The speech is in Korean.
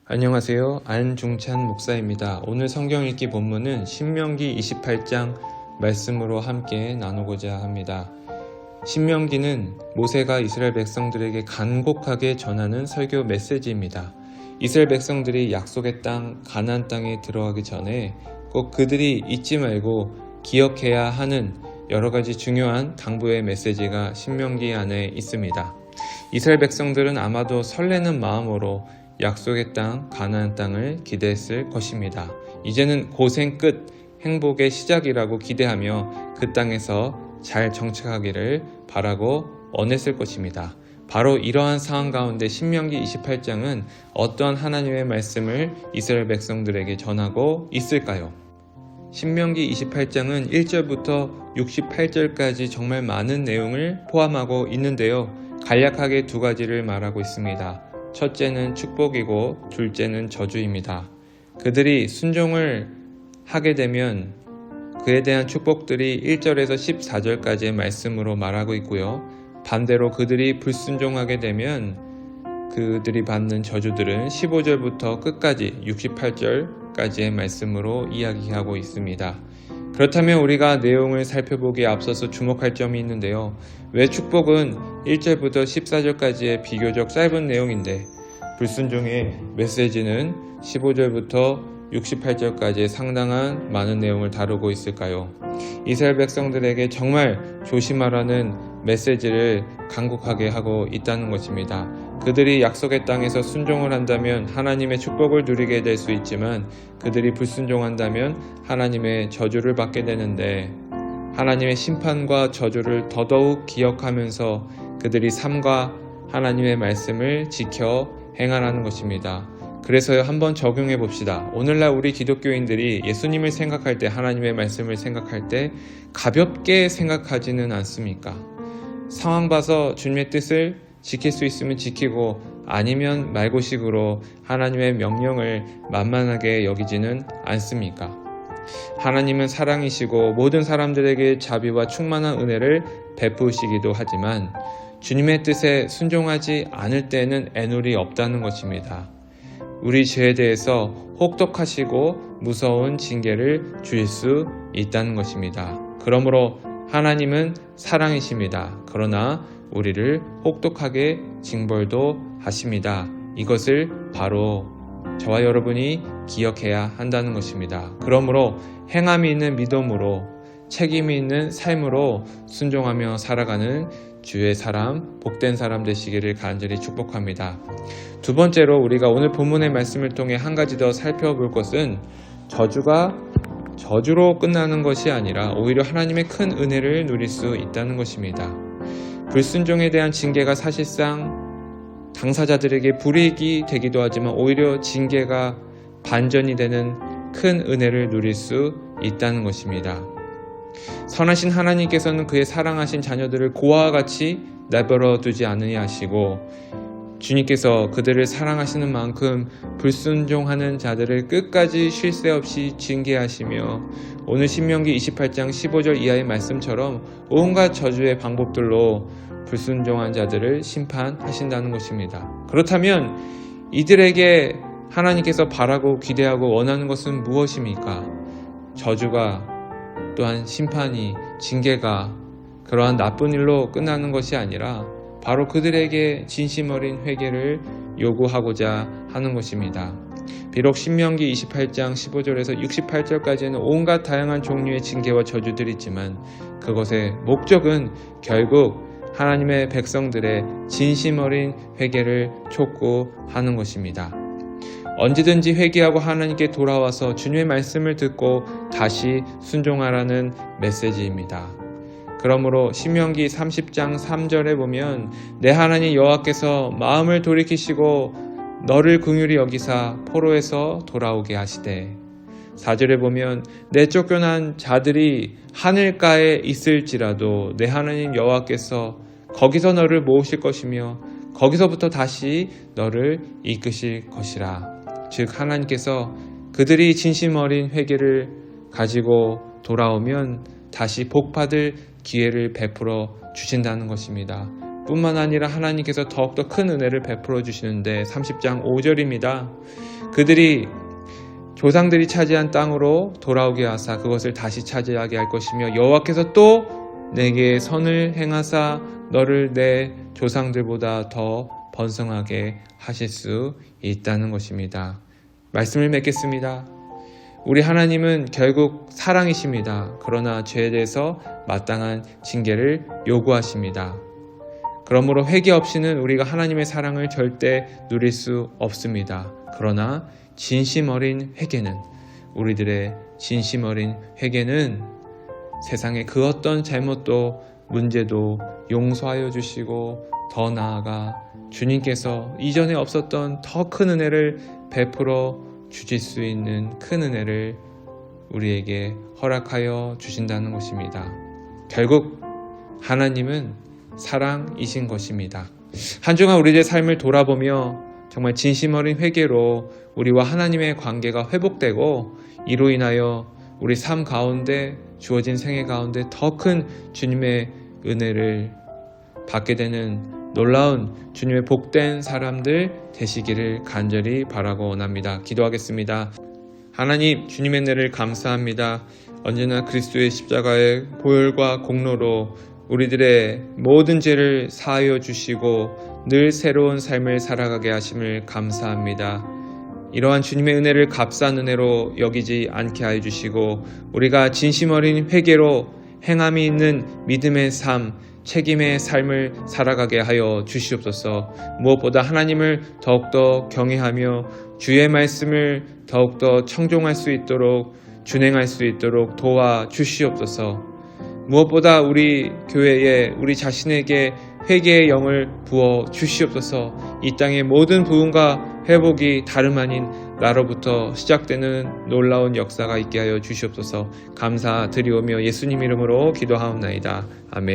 안녕하세요. 안중찬 목사입니다. 오늘 성경 읽기 본문은 신명기 28장 말씀으로 함께 나누고자 합니다. 신명기는 모세가 이스라엘 백성들에게 간곡하게 전하는 설교 메시지입니다. 이스라엘 백성들이 약속의 땅 가나안 땅에 들어가기 전에 꼭 그들이 잊지 말고 기억해야 하는 여러 가지 중요한 당부의 메시지가 신명기 안에 있습니다. 이스라엘 백성들은 아마도 설레는 마음으로 약속의 땅 가나안 땅을 기대했을 것입니다. 이제는 고생 끝 행복의 시작이라고 기대하며 그 땅에서 잘 정착하기를 바라고 원했을 것입니다. 바로 이러한 상황 가운데 신명기 28장은 어떤 하나님의 말씀을 이스라엘 백성들에게 전하고 있을까요? 신명기 28장은 1절부터 68절까지 정말 많은 내용을 포함하고 있는데요. 간략하게 두 가지를 말하고 있습니다. 첫째는 축복이고 둘째는 저주입니다. 그들이 순종을 하게 되면 그에 대한 축복들이 1절에서 14절까지의 말씀으로 말하고 있고요. 반대로 그들이 불순종하게 되면 그들이 받는 저주들은 15절부터 끝까지 68절까지의 말씀으로 이야기하고 있습니다. 그렇다면 우리가 내용을 살펴보기에 앞서서 주목할 점이 있는데요. 왜 축복은 1절부터 14절까지의 비교적 짧은 내용인데 불순종의 메시지는 15절부터 68절까지 상당한 많은 내용을 다루고 있을까요? 이스라엘 백성들에게 정말 조심하라는 메시지를 간곡하게 하고 있다는 것입니다. 그들이 약속의 땅에서 순종을 한다면 하나님의 축복을 누리게 될 수 있지만 그들이 불순종한다면 하나님의 저주를 받게 되는데 하나님의 심판과 저주를 더더욱 기억하면서 그들이 삶과 하나님의 말씀을 지켜 행하라는 것입니다. 그래서요, 한번 적용해 봅시다. 오늘날 우리 기독교인들이 예수님을 생각할 때, 하나님의 말씀을 생각할 때 가볍게 생각하지는 않습니까? 상황 봐서 주님의 뜻을 지킬 수 있으면 지키고 아니면 말고식으로 하나님의 명령을 만만하게 여기지는 않습니까? 하나님은 사랑이시고 모든 사람들에게 자비와 충만한 은혜를 베푸시기도 하지만 주님의 뜻에 순종하지 않을 때는 애누리 없다는 것입니다. 우리 죄에 대해서 혹독하시고 무서운 징계를 주실 수 있다는 것입니다. 그러므로 하나님은 사랑이십니다. 그러나 우리를 혹독하게 징벌도 하십니다. 이것을 바로 저와 여러분이 기억해야 한다는 것입니다. 그러므로 행함이 있는 믿음으로 책임이 있는 삶으로 순종하며 살아가는 주의 사람, 복된 사람 되시기를 간절히 축복합니다. 두 번째로 우리가 오늘 본문의 말씀을 통해 한 가지 더 살펴볼 것은 저주가 저주로 끝나는 것이 아니라 오히려 하나님의 큰 은혜를 누릴 수 있다는 것입니다. 불순종에 대한 징계가 사실상 당사자들에게 불이익이 되기도 하지만 오히려 징계가 반전이 되는 큰 은혜를 누릴 수 있다는 것입니다. 선하신 하나님께서는 그의 사랑하신 자녀들을 고아와 같이 내버려 두지 않으니 하시고 주님께서 그들을 사랑하시는 만큼 불순종하는 자들을 끝까지 쉴 새 없이 징계하시며 오늘 신명기 28장 15절 이하의 말씀처럼 온갖 저주의 방법들로 불순종한 자들을 심판하신다는 것입니다. 그렇다면 이들에게 하나님께서 바라고 기대하고 원하는 것은 무엇입니까? 저주가 또한 심판이, 징계가 그러한 나쁜 일로 끝나는 것이 아니라 바로 그들에게 진심 어린 회개를 요구하고자 하는 것입니다. 비록 신명기 28장 15절에서 68절까지는 온갖 다양한 종류의 징계와 저주들이 있지만 그것의 목적은 결국 하나님의 백성들의 진심 어린 회개를 촉구하는 것입니다. 언제든지 회개하고 하나님께 돌아와서 주님의 말씀을 듣고 다시 순종하라는 메시지입니다. 그러므로 신명기 30장 3절에 보면 내 하나님 여호와께서 마음을 돌이키시고 너를 긍휼히 여기사 포로에서 돌아오게 하시되 4절에 보면 내 쫓겨난 자들이 하늘가에 있을지라도 내 하나님 여호와께서 거기서 너를 모으실 것이며 거기서부터 다시 너를 이끄실 것이라. 즉 하나님께서 그들이 진심 어린 회개를 가지고 돌아오면 다시 복받을 기회를 베풀어 주신다는 것입니다. 뿐만 아니라 하나님께서 더욱더 큰 은혜를 베풀어 주시는데 30장 5절입니다. 그들이 조상들이 차지한 땅으로 돌아오게 하사 그것을 다시 차지하게 할 것이며 여호와께서 또 내게 선을 행하사 너를 내 조상들보다 더 번성하게 하실 수 있다는 것입니다. 말씀을 맺겠습니다. 우리 하나님은 결국 사랑이십니다. 그러나 죄에 대해서 마땅한 징계를 요구하십니다. 그러므로 회개 없이는 우리가 하나님의 사랑을 절대 누릴 수 없습니다. 그러나 진심 어린 회개는, 우리들의 진심 어린 회개는 세상의 그 어떤 잘못도 문제도 용서하여 주시고 더 나아가 주님께서 이전에 없었던 더 큰 은혜를 베풀어 주실 수 있는 큰 은혜를 우리에게 허락하여 주신다는 것입니다. 결국 하나님은 사랑이신 것입니다. 한 주간 우리들의 삶을 돌아보며 정말 진심 어린 회개로 우리와 하나님의 관계가 회복되고 이로 인하여 우리 삶 가운데 주어진 생애 가운데 더 큰 주님의 은혜를 받게 되는 놀라운 주님의 복된 사람들 되시기를 간절히 바라고 원합니다. 기도하겠습니다. 하나님, 주님의 은혜를 감사합니다. 언제나 그리스도의 십자가의 보혈과 공로로 우리들의 모든 죄를 사하여 주시고 늘 새로운 삶을 살아가게 하심을 감사합니다. 이러한 주님의 은혜를 값싼 은혜로 여기지 않게 하여 주시고 우리가 진심 어린 회개로 행함이 있는 믿음의 삶, 책임의 삶을 살아가게 하여 주시옵소서. 무엇보다 하나님을 더욱더 경외하며 주의 말씀을 더욱더 청종할 수 있도록 준행할 수 있도록 도와 주시옵소서. 무엇보다 우리 교회에 우리 자신에게 회개의 영을 부어 주시옵소서. 이 땅의 모든 부흥과 회복이 다름 아닌 나로부터 시작되는 놀라운 역사가 있게 하여 주시옵소서. 감사드리오며 예수님 이름으로 기도하옵나이다. 아멘.